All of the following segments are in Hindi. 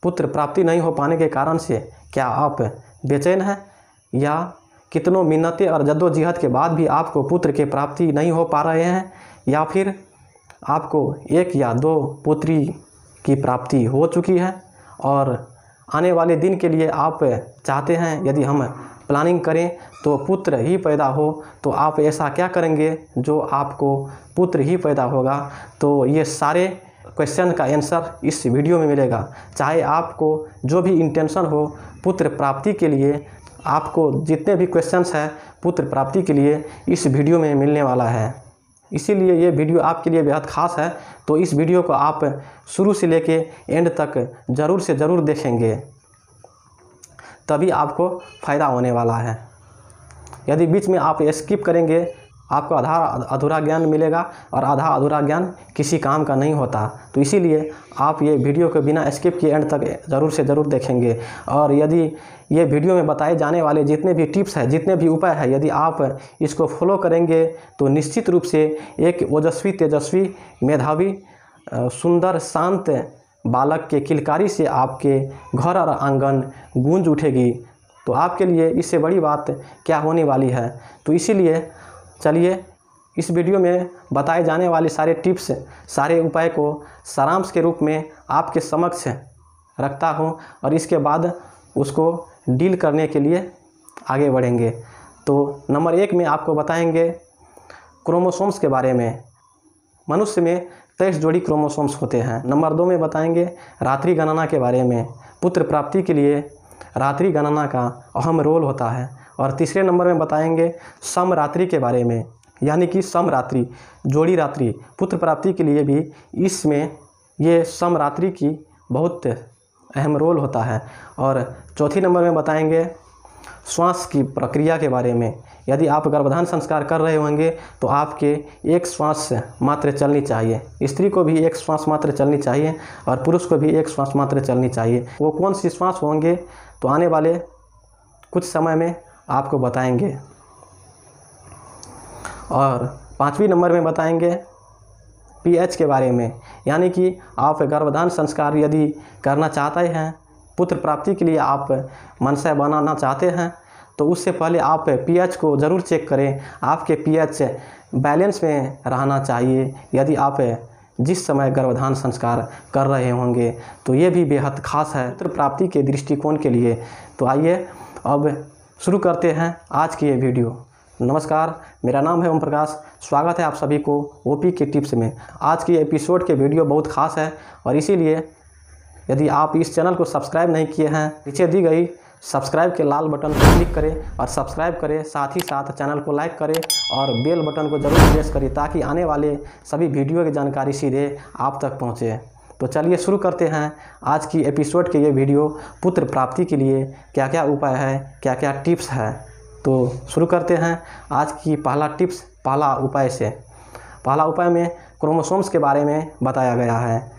पुत्र प्राप्ति नहीं हो पाने के कारण से क्या आप बेचैन हैं, या कितनों मिन्नतें और जद्दोजहद के बाद भी आपको पुत्र की प्राप्ति नहीं हो पा रहे हैं, या फिर आपको 1 या 2 पुत्री की प्राप्ति हो चुकी है और आने वाले दिन के लिए आप चाहते हैं यदि हम प्लानिंग करें तो पुत्र ही पैदा हो, तो आप ऐसा क्या करेंगे जो आपको पुत्र ही पैदा होगा। तो ये सारे क्वेश्चन का आंसर इस वीडियो में मिलेगा। चाहे आपको जो भी इंटेंशन हो पुत्र प्राप्ति के लिए, आपको जितने भी क्वेश्चंस हैं पुत्र प्राप्ति के लिए इस वीडियो में मिलने वाला है। इसीलिए ये वीडियो आपके लिए बेहद ख़ास है। तो इस वीडियो को आप शुरू से लेके एंड तक ज़रूर से ज़रूर देखेंगे, तभी आपको फ़ायदा होने वाला है। यदि बीच में आप स्किप करेंगे आपको आधा अधूरा ज्ञान मिलेगा, और आधा अधूरा ज्ञान किसी काम का नहीं होता। तो इसीलिए आप ये वीडियो को बिना स्किप किए एंड तक ज़रूर से ज़रूर देखेंगे। और यदि ये वीडियो में बताए जाने वाले जितने भी टिप्स हैं, जितने भी उपाय हैं, यदि आप इसको फॉलो करेंगे तो निश्चित रूप से एक ओजस्वी, तेजस्वी, मेधावी, सुंदर, शांत बालक के किलकारी से आपके घर और आंगन गूंज उठेगी। तो आपके लिए इससे बड़ी बात क्या होने वाली है। तो इसीलिए चलिए इस वीडियो में बताए जाने वाले सारे टिप्स, सारे उपाय को सारांश के रूप में आपके समक्ष रखता हूं, और इसके बाद उसको डील करने के लिए आगे बढ़ेंगे। तो नंबर 1 में आपको बताएंगे क्रोमोसोम्स के बारे में। मनुष्य में 23 जोड़ी क्रोमोसोम्स होते हैं। नंबर 2 में बताएंगे रात्रि गणना के बारे में। पुत्र प्राप्ति के लिए रात्रि गणना का अहम रोल होता है। और तीसरे नंबर में बताएंगे समरात्रि के बारे में, यानी कि समरात्रि, जोड़ी रात्रि, पुत्र प्राप्ति के लिए भी इसमें ये समरात्रि की बहुत अहम रोल होता है। और चौथी नंबर में बताएंगे श्वास की प्रक्रिया के बारे में। यदि आप गर्भधान संस्कार कर रहे होंगे तो आपके 1 श्वास मात्र चलनी चाहिए। स्त्री को भी 1 श्वास मात्र चलनी चाहिए और पुरुष को भी 1 श्वास मात्र चलनी चाहिए। वो कौन सी श्वास होंगे तो आने वाले कुछ समय में आपको बताएंगे। और 5वीं नंबर में बताएंगे पीएच के बारे में, यानी कि आप गर्भधान संस्कार यदि करना चाहते हैं, पुत्र प्राप्ति के लिए आप मनसा बनाना चाहते हैं, तो उससे पहले आप पीएच को ज़रूर चेक करें। आपके पीएच बैलेंस में रहना चाहिए यदि आप जिस समय गर्भधान संस्कार कर रहे होंगे। तो ये भी बेहद ख़ास है पुत्र प्राप्ति के दृष्टिकोण के लिए। तो आइए अब शुरू करते हैं आज की ये वीडियो। नमस्कार, मेरा नाम है ओम प्रकाश। स्वागत है आप सभी को ओपी के टिप्स में। आज की एपिसोड के वीडियो बहुत ख़ास है, और इसीलिए यदि आप इस चैनल को सब्सक्राइब नहीं किए हैं, नीचे दी गई सब्सक्राइब के लाल बटन पर क्लिक करें और सब्सक्राइब करें। साथ ही साथ चैनल को लाइक करें और बेल बटन को ज़रूर प्रेस करें, ताकि आने वाले सभी वीडियो की जानकारी सीधे आप तक पहुँचे। तो चलिए शुरू करते हैं आज की एपिसोड के ये वीडियो। पुत्र प्राप्ति के लिए क्या क्या उपाय है, क्या क्या टिप्स है, तो शुरू करते हैं आज की पहला टिप्स, पहला उपाय से। पहला उपाय में क्रोमोसोम्स के बारे में बताया गया है।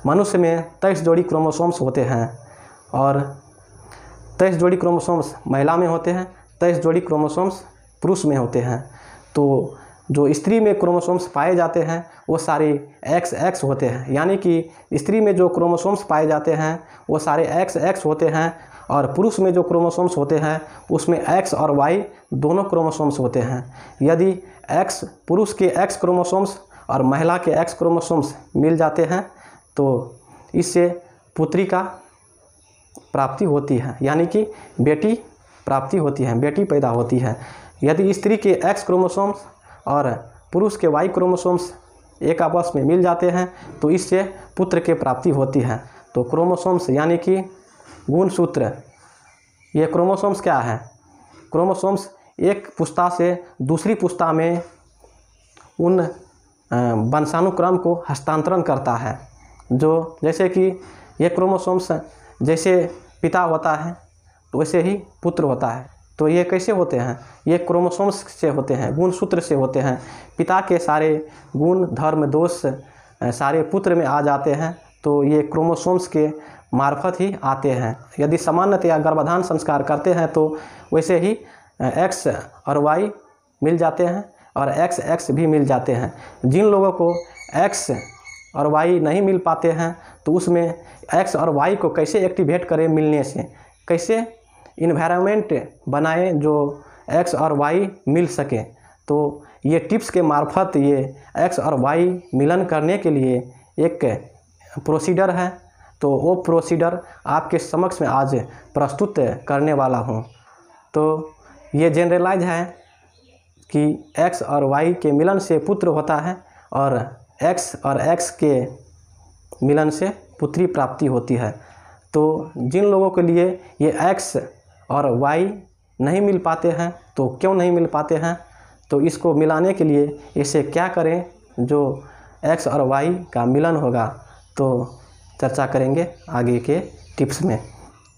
मनुष्य में 23 जोड़ी क्रोमोसोम्स होते हैं, और 23 जोड़ी क्रोमोसोम्स महिला में होते हैं, 23 जोड़ी क्रोमोसोम्स पुरुष में होते हैं। तो जो स्त्री में क्रोमोसोम्स पाए जाते हैं वो सारे XX होते हैं, यानी कि स्त्री में जो क्रोमोसोम्स पाए जाते हैं वो सारे XX होते हैं, और पुरुष में जो क्रोमोसोम्स होते हैं उसमें X और Y दोनों क्रोमोसोम्स होते हैं। यदि X पुरुष के X क्रोमोसोम्स और महिला के X क्रोमोसोम्स मिल जाते हैं तो इससे पुत्री का प्राप्ति होती है, यानी कि बेटी प्राप्ति होती है, बेटी पैदा होती है। यदि स्त्री के X क्रोमोसोम्स और पुरुष के Y क्रोमोसोम्स एक आपस में मिल जाते हैं तो इससे पुत्र के प्राप्ति होती है। तो क्रोमोसोम्स यानी कि गुणसूत्र, ये क्रोमोसोम्स क्या है? क्रोमोसोम्स एक पुस्ता से दूसरी पुस्ता में उन वंशानुक्रम को हस्तांतरण करता है। जो जैसे कि ये क्रोमोसोम्स जैसे पिता होता है तो वैसे ही पुत्र होता है। तो ये कैसे होते हैं? ये क्रोमोसोम्स से होते हैं, गुणसूत्र से होते हैं। पिता के सारे गुण, धर्म, दोष सारे पुत्र में आ जाते हैं, तो ये क्रोमोसोम्स के मार्फत ही आते हैं। यदि सामान्यतया गर्भधान संस्कार करते हैं तो वैसे ही X और Y मिल जाते हैं और XX भी मिल जाते हैं। जिन लोगों को X और वाई नहीं मिल पाते हैं तो उसमें एक्स और वाई को कैसे एक्टिवेट करें मिलने से, कैसे इन्वायरमेंट बनाएं जो एक्स और वाई मिल सके। तो ये टिप्स के मार्फत ये एक्स और वाई मिलन करने के लिए एक प्रोसीडर है, तो वो प्रोसीडर आपके समक्ष में आज प्रस्तुत करने वाला हूँ। तो ये जनरलाइज है कि एक्स और वाई के मिलन से पुत्र होता है और एक्स के मिलन से पुत्री प्राप्ति होती है। तो जिन लोगों के लिए ये एक्स और वाई नहीं मिल पाते हैं, तो क्यों नहीं मिल पाते हैं, तो इसको मिलाने के लिए इसे क्या करें जो एक्स और वाई का मिलन होगा, तो चर्चा करेंगे आगे के टिप्स में।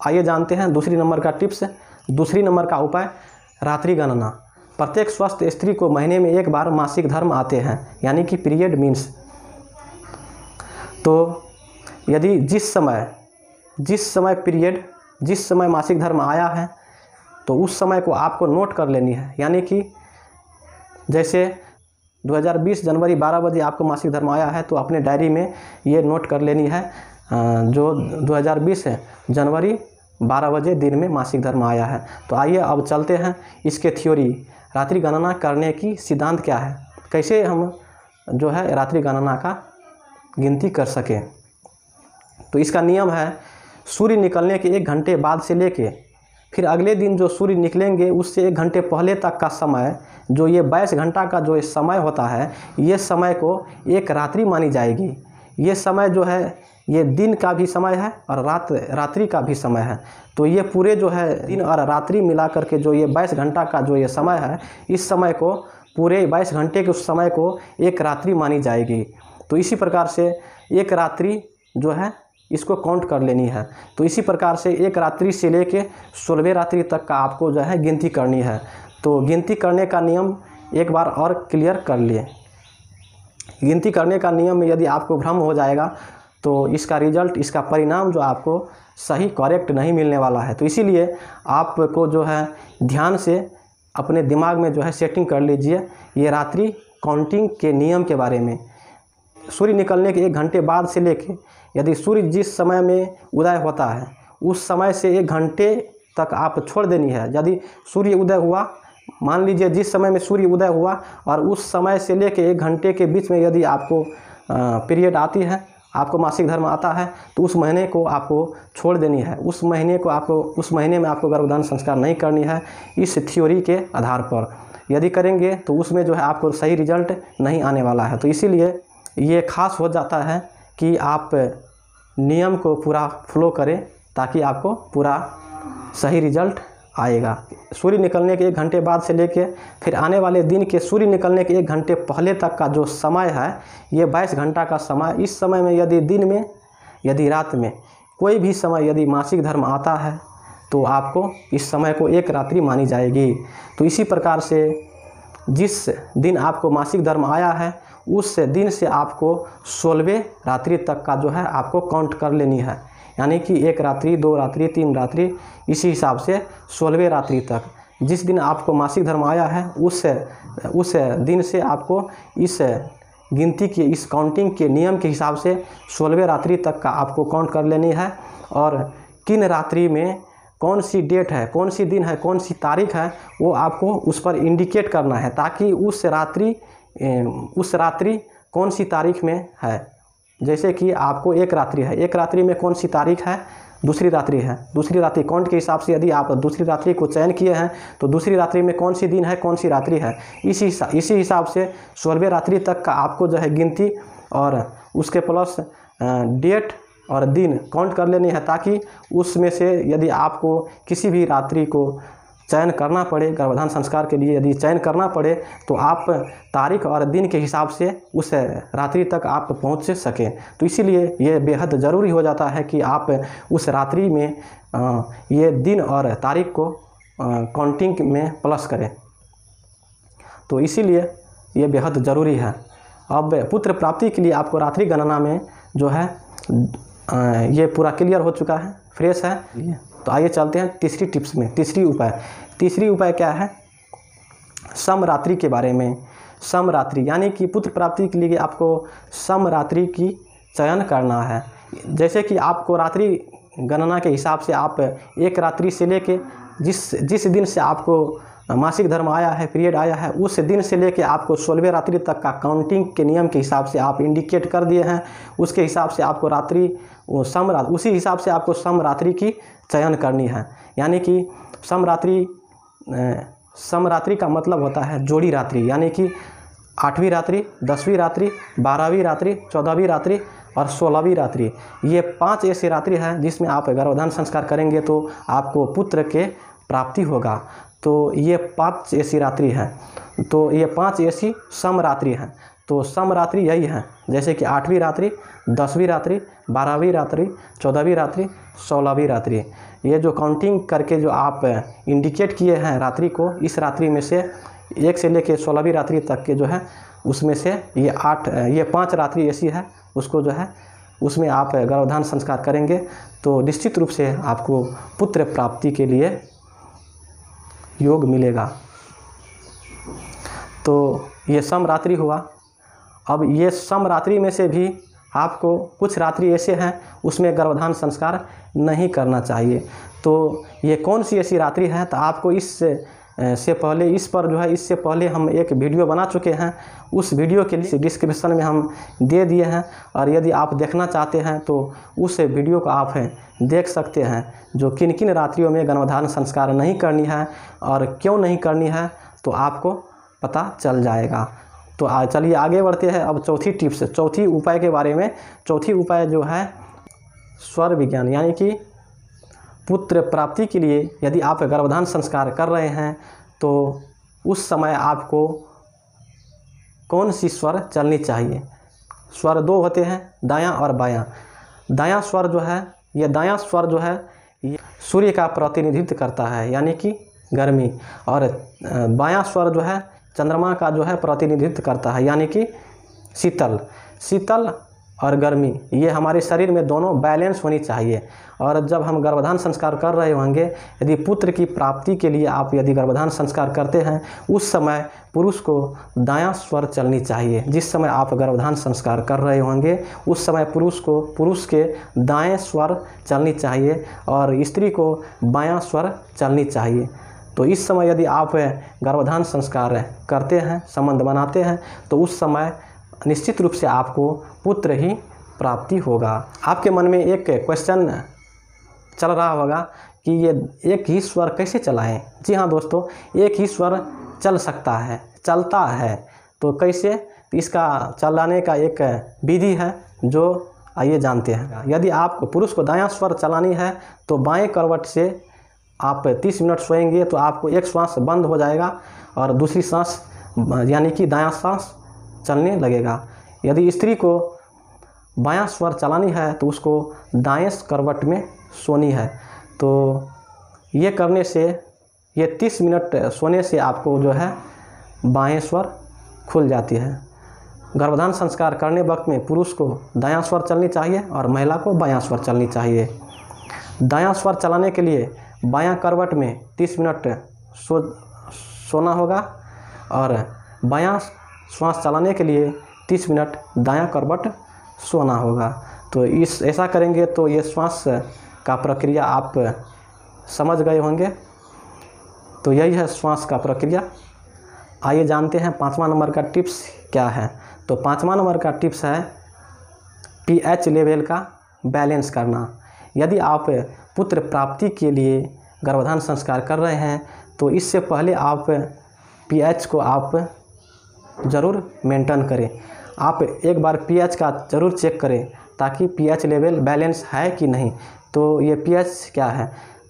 आइए जानते हैं दूसरी नंबर का टिप्स। दूसरी नंबर का उपाय, रात्रि गणना। प्रत्येक स्वस्थ स्त्री को महीने में एक बार मासिक धर्म आते हैं, यानी कि पीरियड मीन्स। तो यदि जिस समय मासिक धर्म आया है तो उस समय को आपको नोट कर लेनी है। यानी कि जैसे 2020 जनवरी 12 बजे आपको मासिक धर्म आया है तो अपने डायरी में ये नोट कर लेनी है जो 2020 जनवरी 12 बजे दिन में मासिक धर्म आया है। तो आइए अब चलते हैं इसके थ्योरी, रात्रि गणना करने की सिद्धांत क्या है, कैसे हम जो है रात्रि गणना का गिनती कर सकें। तो इसका नियम है, सूर्य निकलने के 1 घंटे बाद से लेके फिर अगले दिन जो सूर्य निकलेंगे उससे 1 घंटे पहले तक का समय, जो ये 22 घंटा का जो समय होता है, ये समय को एक रात्रि मानी जाएगी। ये समय जो है ये दिन का भी समय है और रात्रि का भी समय है। तो ये पूरे जो है दिन और रात्रि मिला करके जो ये 22 घंटा का जो ये समय है, इस समय को पूरे 22 घंटे के उस समय को एक रात्रि मानी जाएगी। तो इसी प्रकार से एक रात्रि जो है इसको काउंट कर लेनी है। तो इसी प्रकार से एक रात्रि से लेके 16वें रात्रि तक का आपको जो है गिनती करनी है। तो गिनती करने का नियम एक बार और क्लियर कर लिए। गिनती करने का नियम में यदि आपको भ्रम हो जाएगा तो इसका रिजल्ट, इसका परिणाम जो आपको सही करेक्ट नहीं मिलने वाला है। तो इसीलिए आपको जो है ध्यान से अपने दिमाग में जो है सेटिंग कर लीजिए ये रात्रि काउंटिंग के नियम के बारे में। सूर्य निकलने के 1 घंटे बाद से लेके यदि सूर्य जिस समय में उदय होता है उस समय से 1 घंटे तक आप छोड़ देनी है। यदि सूर्य उदय हुआ, मान लीजिए जिस समय में सूर्य उदय हुआ और उस समय से लेके 1 घंटे के बीच में यदि आपको पीरियड आती है, आपको मासिक धर्म आता है, तो उस महीने को आपको छोड़ देनी है। उस महीने में आपको गर्भधारण संस्कार नहीं करनी है। इस थ्योरी के आधार पर यदि करेंगे तो उसमें जो है आपको सही रिजल्ट नहीं आने वाला है। तो इसीलिए ये खास हो जाता है कि आप नियम को पूरा फॉलो करें ताकि आपको पूरा सही रिजल्ट आएगा। सूर्य निकलने के 1 घंटे बाद से लेके फिर आने वाले दिन के सूर्य निकलने के 1 घंटे पहले तक का जो समय है, ये 22 घंटा का समय। इस समय में यदि दिन में यदि रात में कोई भी समय यदि मासिक धर्म आता है तो आपको इस समय को एक रात्रि मानी जाएगी। तो इसी प्रकार से जिस दिन आपको मासिक धर्म आया है उस दिन से आपको 16वें रात्रि तक का जो है आपको काउंट कर लेनी है। यानी कि 1 रात्रि, 2 रात्रि, 3 रात्रि, इसी हिसाब से 16वें रात्रि तक जिस दिन आपको मासिक धर्म आया है उस दिन से आपको इस गिनती के, इस काउंटिंग के नियम के हिसाब से 16वें रात्रि तक का आपको काउंट कर लेनी है। और किन रात्रि में कौन सी डेट है, कौन सी दिन है, कौन सी तारीख है, वो आपको उस पर इंडिकेट करना है ताकि उस रात्रि कौन सी तारीख में है। जैसे कि आपको 1 रात्रि है, 1 रात्रि में कौन सी तारीख है, दूसरी रात्रि है। दूसरी रात्रि काउंट के हिसाब से यदि आप दूसरी रात्रि को चयन किए हैं तो दूसरी रात्रि में कौन सी दिन है, कौन सी रात्रि है, इसी हिसाब से 16वें रात्रि तक का आपको जो है गिनती और उसके प्लस डेट और दिन काउंट कर लेने हैं ताकि उसमें से यदि आपको किसी भी रात्रि को चयन करना पड़े, गर्भधारण संस्कार के लिए यदि चयन करना पड़े तो आप तारीख और दिन के हिसाब से उस रात्रि तक आप पहुंच सकें। तो इसीलिए ये बेहद ज़रूरी हो जाता है कि आप उस रात्रि में ये दिन और तारीख को काउंटिंग में प्लस करें। तो इसीलिए ये बेहद ज़रूरी है। अब पुत्र प्राप्ति के लिए आपको रात्रि गणना में जो है ये पूरा क्लियर हो चुका है, फ्रेश है। तो आइए चलते हैं तीसरी टिप्स में। तीसरी उपाय क्या है, समरात्रि के बारे में। समरात्रि, यानी कि पुत्र प्राप्ति के लिए आपको समरात्रि की चयन करना है। जैसे कि आपको रात्रि गणना के हिसाब से आप एक रात्रि से लेके जिस दिन से आपको मासिक धर्म आया है, पीरियड आया है, उस दिन से लेके आपको 16वें रात्रि तक का काउंटिंग के नियम के हिसाब से आप इंडिकेट कर दिए हैं। उसके हिसाब से आपको उसी हिसाब से आपको समरात्रि की चयन करनी है। यानी कि समरात्रि का मतलब होता है जोड़ी रात्रि, यानी कि 8वीं रात्रि, 10वीं रात्रि, 12वीं रात्रि, 14वीं रात्रि और 16वीं रात्रि। ये 5 ऐसी रात्रि है जिसमें आप गर्भधान संस्कार करेंगे तो आपको पुत्र के प्राप्ति होगा। तो ये 5 ऐसी रात्रि है, तो ये 5 ऐसी समरात्रि हैं। तो समरात्रि यही है, जैसे कि 8वीं रात्रि, 10वीं रात्रि, 12वीं रात्रि, 14वीं रात्रि, 16वीं रात्रि। ये जो काउंटिंग करके जो आप इंडिकेट किए हैं रात्रि को, इस रात्रि में से 1 से लेकर 16वीं रात्रि तक के जो है उसमें से ये 5 रात्रि ऐसी है, उसको जो है उसमें आप गर्भधान संस्कार करेंगे तो निश्चित रूप से आपको पुत्र प्राप्ति के लिए योग मिलेगा। तो ये समरात्रि हुआ। अब ये समरात्रि में से भी आपको कुछ रात्रि ऐसे हैं उसमें गर्भधान संस्कार नहीं करना चाहिए। तो ये कौन सी ऐसी रात्रि है, तो आपको इससे पहले हम एक वीडियो बना चुके हैं। उस वीडियो के लिए डिस्क्रिप्शन में हम दे दिए हैं, और यदि आप देखना चाहते हैं तो उस वीडियो को आप देख सकते हैं, जो किन किन रात्रियों में गर्भधान संस्कार नहीं करनी है और क्यों नहीं करनी है, तो आपको पता चल जाएगा। तो चलिए आगे बढ़ते हैं। अब चौथी उपाय के बारे में। चौथी उपाय जो है स्वर विज्ञान, यानी कि पुत्र प्राप्ति के लिए यदि आप गर्भधान संस्कार कर रहे हैं तो उस समय आपको कौन सी स्वर चलनी चाहिए। स्वर 2 होते हैं, दायां और बायां। दायां स्वर जो है, ये दायां स्वर जो है ये सूर्य का प्रतिनिधित्व करता है, यानी कि गर्मी, और बायां स्वर जो है चंद्रमा का जो है प्रतिनिधित्व करता है, यानी कि शीतल और गर्मी। ये हमारे शरीर में दोनों बैलेंस होनी चाहिए। और जब हम गर्भधान संस्कार कर रहे होंगे, यदि पुत्र की प्राप्ति के लिए आप यदि गर्भधान संस्कार करते हैं, उस समय पुरुष को दायां स्वर चलनी चाहिए। जिस समय आप गर्भधान संस्कार कर रहे होंगे उस समय पुरुष के दाएं स्वर चलनी चाहिए और स्त्री को बायां स्वर चलनी चाहिए। तो इस समय यदि आप गर्भधान संस्कार करते हैं, संबंध बनाते हैं, तो उस समय निश्चित रूप से आपको पुत्र ही प्राप्ति होगा। आपके मन में एक क्वेश्चन चल रहा होगा कि ये एक ही स्वर कैसे चलाएं। जी हाँ दोस्तों, एक ही स्वर चलता है। तो कैसे, इसका चलाने का एक विधि है जो आइए जानते हैं। यदि आपको पुरुष को दायां स्वर चलानी है तो बाएं करवट से आप 30 मिनट सोएंगे तो आपको एक श्वास बंद हो जाएगा और दूसरी सांस यानी कि दायां सांस चलने लगेगा। यदि स्त्री को बायां स्वर चलानी है तो उसको दाएं करवट में सोनी है। तो ये करने से, ये 30 मिनट सोने से आपको जो है बाएं स्वर खुल जाती है। गर्भधान संस्कार करने वक्त में पुरुष को दायां स्वर चलनी चाहिए और महिला को बायां स्वर चलनी चाहिए। दायां स्वर चलाने के लिए बायां करवट में 30 मिनट सोना होगा और बायां श्वास चलाने के लिए 30 मिनट दायां करवट सोना होगा। तो ऐसा करेंगे तो ये श्वास का प्रक्रिया आप समझ गए होंगे। तो यही है श्वास का प्रक्रिया। आइए जानते हैं 5वां नंबर का टिप्स क्या है। तो 5वां नंबर का टिप्स है pH लेवल का बैलेंस करना। यदि आप पुत्र प्राप्ति के लिए गर्भधान संस्कार कर रहे हैं तो इससे पहले आप pH को आप ज़रूर मेंटेन करें। आप एक बार pH का ज़रूर चेक करें ताकि pH लेवल बैलेंस है कि नहीं। तो ये pH क्या है,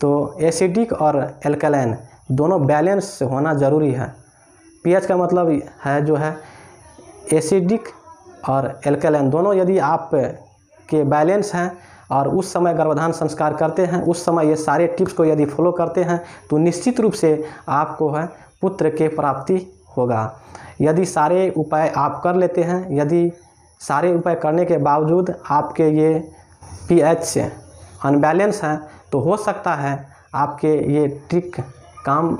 तो एसिडिक और एल्कलाइन दोनों बैलेंस होना ज़रूरी है। pH का मतलब है जो है एसिडिक और एल्कलाइन दोनों यदि आप के बैलेंस हैं और उस समय गर्भधान संस्कार करते हैं, उस समय ये सारे टिप्स को यदि फॉलो करते हैं तो निश्चित रूप से आपको है पुत्र के प्राप्ति होगा। यदि सारे उपाय आप कर लेते हैं, यदि सारे उपाय करने के बावजूद आपके ये pH अनबैलेंस हैं तो हो सकता है आपके ये ट्रिक काम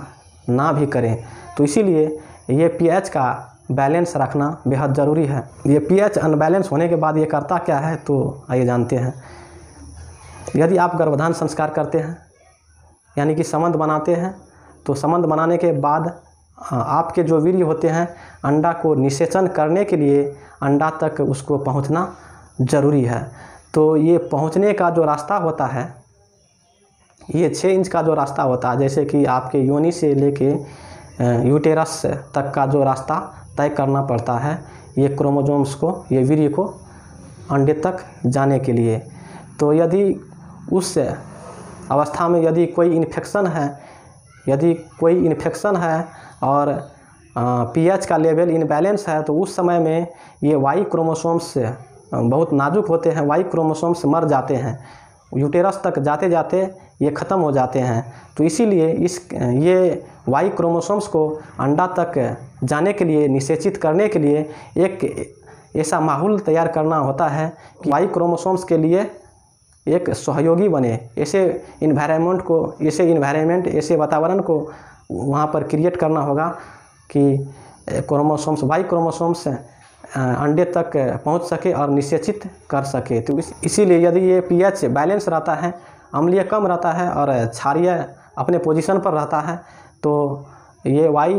ना भी करें। तो इसीलिए ये pH का बैलेंस रखना बेहद ज़रूरी है। ये पीएच अनबैलेंस होने के बाद ये करता क्या है, तो आइए जानते हैं। यदि आप गर्भाधान संस्कार करते हैं यानी कि संबंध बनाते हैं, तो संबंध बनाने के बाद आपके जो वीर्य होते हैं अंडा को निषेचन करने के लिए अंडा तक उसको पहुंचना ज़रूरी है। तो ये पहुंचने का जो रास्ता होता है, ये 6 इंच का जो रास्ता होता है, जैसे कि आपके योनि से लेके यूटेरस तक का जो रास्ता तय करना पड़ता है ये क्रोमोसोम्स को, ये वीर्य को अंडे तक जाने के लिए। तो यदि उस अवस्था में यदि कोई इन्फेक्शन है और पीएच का लेवल इनबैलेंस है, तो उस समय में ये वाई क्रोमोसोम्स बहुत नाजुक होते हैं, वाई क्रोमोसोम्स मर जाते हैं, यूटेरस तक जाते जाते ये ख़त्म हो जाते हैं। तो इसीलिए ये वाई क्रोमोसोम्स को अंडा तक जाने के लिए, निषेचित करने के लिए एक ऐसा माहौल तैयार करना होता है कि वाई क्रोमोसोम्स के लिए एक सहयोगी बने। ऐसे ऐसे वातावरण को वहाँ पर क्रिएट करना होगा कि वाई क्रोमोसोम्स अंडे तक पहुँच सके और निषेचित कर सके। तो इसीलिए यदि ये पीएच बैलेंस रहता है, अम्लीय कम रहता है और क्षारीय अपने पोजीशन पर रहता है, तो ये वाई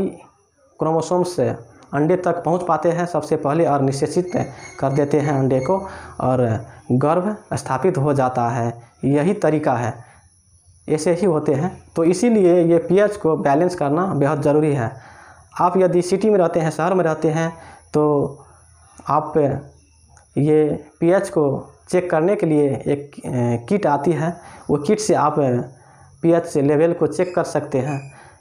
क्रोमोसोम्स अंडे तक पहुंच पाते हैं सबसे पहले और निषेचित कर देते हैं अंडे को और गर्भ स्थापित हो जाता है। यही तरीका है, ऐसे ही होते हैं। तो इसीलिए ये पीएच को बैलेंस करना बेहद ज़रूरी है। आप यदि सिटी में रहते हैं, शहर में रहते हैं, तो आप ये पीएच को चेक करने के लिए एक किट आती है, वो किट से आप पीएच लेवल को चेक कर सकते हैं।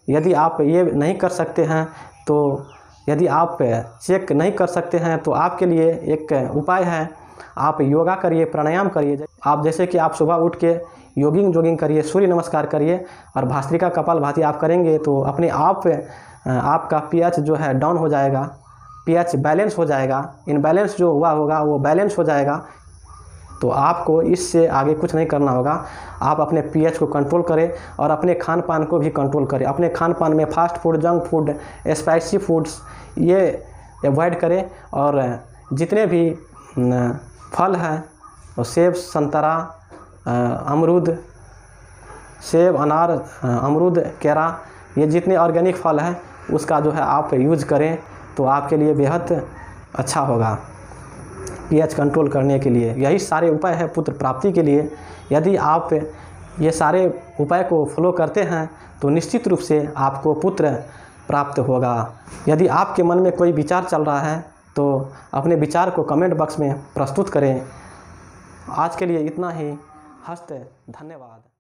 यदि आप ये नहीं कर सकते हैं, तो यदि आप चेक नहीं कर सकते हैं तो आपके लिए एक उपाय है, आप योगा करिए, प्राणायाम करिए। आप जैसे कि आप सुबह उठ के जॉगिंग करिए, सूर्य नमस्कार करिए और भस्त्रिका कपालभाति आप करेंगे, तो अपने आप आपका पीएच जो है डाउन हो जाएगा, पीएच बैलेंस हो जाएगा, इनबैलेंस जो हुआ होगा वो बैलेंस हो जाएगा। तो आपको इससे आगे कुछ नहीं करना होगा। आप अपने पीएच को कंट्रोल करें और अपने खान पान को भी कंट्रोल करें। अपने खान पान में fast food, junk food, spicy foods ये अवॉइड करें और जितने भी फल हैं, तो सेब, संतरा, अमरूद, सेब, अनार, अमरूद, केरा, ये जितने ऑर्गेनिक फल हैं उसका जो है आप यूज़ करें, तो आपके लिए बेहद अच्छा होगा पीएच कंट्रोल करने के लिए। यही सारे उपाय हैं पुत्र प्राप्ति के लिए। यदि आप ये सारे उपाय को फॉलो करते हैं तो निश्चित रूप से आपको पुत्र प्राप्त होगा। यदि आपके मन में कोई विचार चल रहा है तो अपने विचार को कमेंट बॉक्स में प्रस्तुत करें। आज के लिए इतना ही। धन्यवाद।